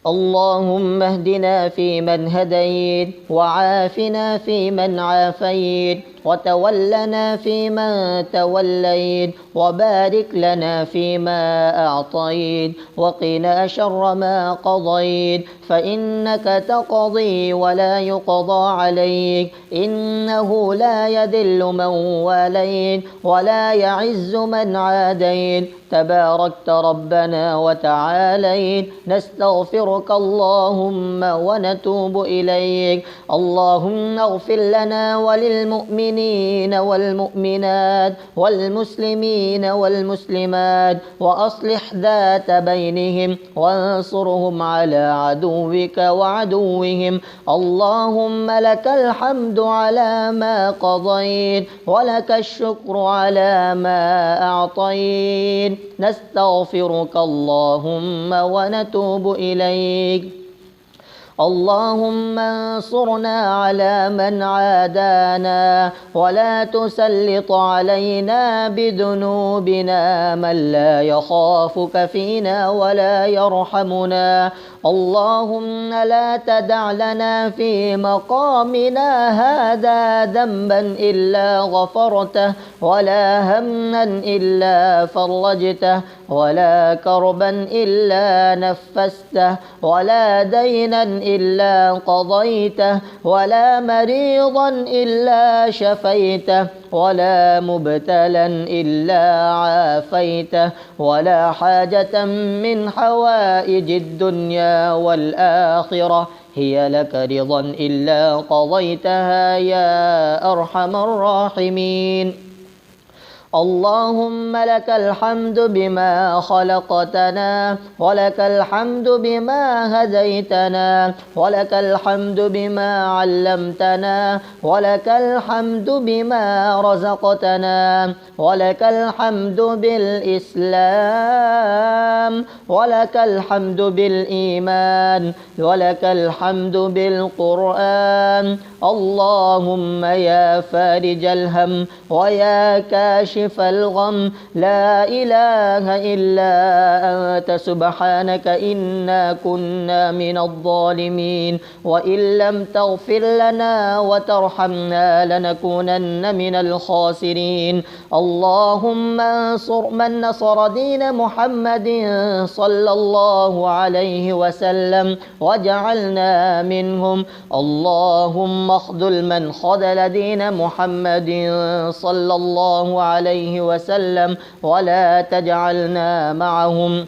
اللهم اهدنا فيمن هديت، وعافنا فيمن عافيت، وتولنا فيمن توليت، وبارك لنا فيما أعطيت، وقنا شر ما قضيت، فإنك تقضي ولا يقضى عليك، إنه لا يذل من واليت ولا يعز من عاديت، تباركت ربنا وتعاليت. نستغفرك اللهم ونتوب إليك. اللهم اغفر لنا وللمؤمنين والمؤمنات والمسلمين والمسلمات، وأصلح ذات بينهم، وانصرهم على عدوك وعدوهم. اللهم لك الحمد على ما قضيت، ولك الشكر على ما أعطيت. نستغفرك اللهم ونتوب إليك. اللهم انصرنا على من عادانا، ولا تسلط علينا بذنوبنا من لا يخافك فينا ولا يرحمنا. اللهم لا تدع لنا في مقامنا هذا ذنبا إلا غفرته، ولا هما إلا فرجته، ولا كربا إلا نفسته، ولا دينا إلا قضيته، ولا مريضا إلا شفيته، ولا مبتلا إلا عافيته، ولا حاجة من حوائج الدنيا والآخرة هي لك رضا إلا قضيتها يا أرحم الراحمين. اللهم لك الحمد بما خلقتنا، ولك الحمد بما هديتنا، ولك الحمد بما علمتنا، ولك الحمد بما رزقتنا، ولك الحمد بالإسلام، ولك الحمد بالإيمان، ولك الحمد بالقرآن. اللهم يا فارج الهم ويا كاشف الغم، لا إله إلا أنت سبحانك إنا كنا من الظالمين، وإن لم تغفر لنا وترحمنا لنكونن من الخاسرين. اللهم انصر من نصر دين محمد صلى الله عليه وسلم واجعلنا منهم. اللهم اخذل من خذل دين محمد صلى الله عليه وسلم ولا تجعلنا معهم.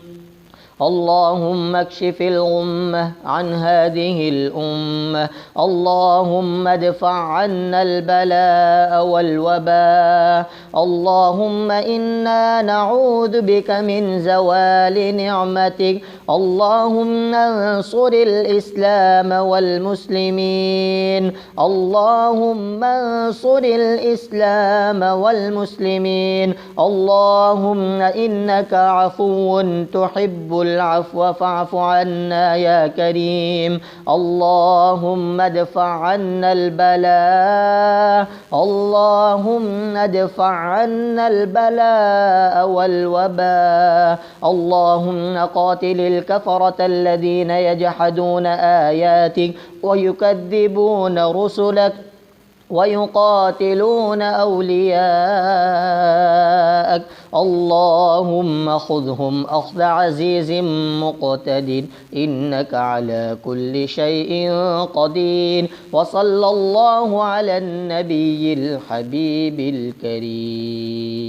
اللهم اكشف الغمة عن هذه الأمة. اللهم ادفع عنا البلاء والوباء. اللهم إنا نعوذ بك من زوال نعمتك. اللهم انصر الإسلام والمسلمين. اللهم انصر الإسلام والمسلمين. اللهم إنك عفو تحب العفو فاعف عنا يا كريم. اللهم ادفع عنا البلاء. اللهم ادفع عنا البلاء والوباء. اللهم قاتل الكفرة الذين يجحدون آياتك ويكذبون رسلك ويقاتلون أولياءك. اللهم خذهم أخذ عزيز مقتدر، إنك على كل شيء قدير. وصلى الله على النبي الحبيب الكريم.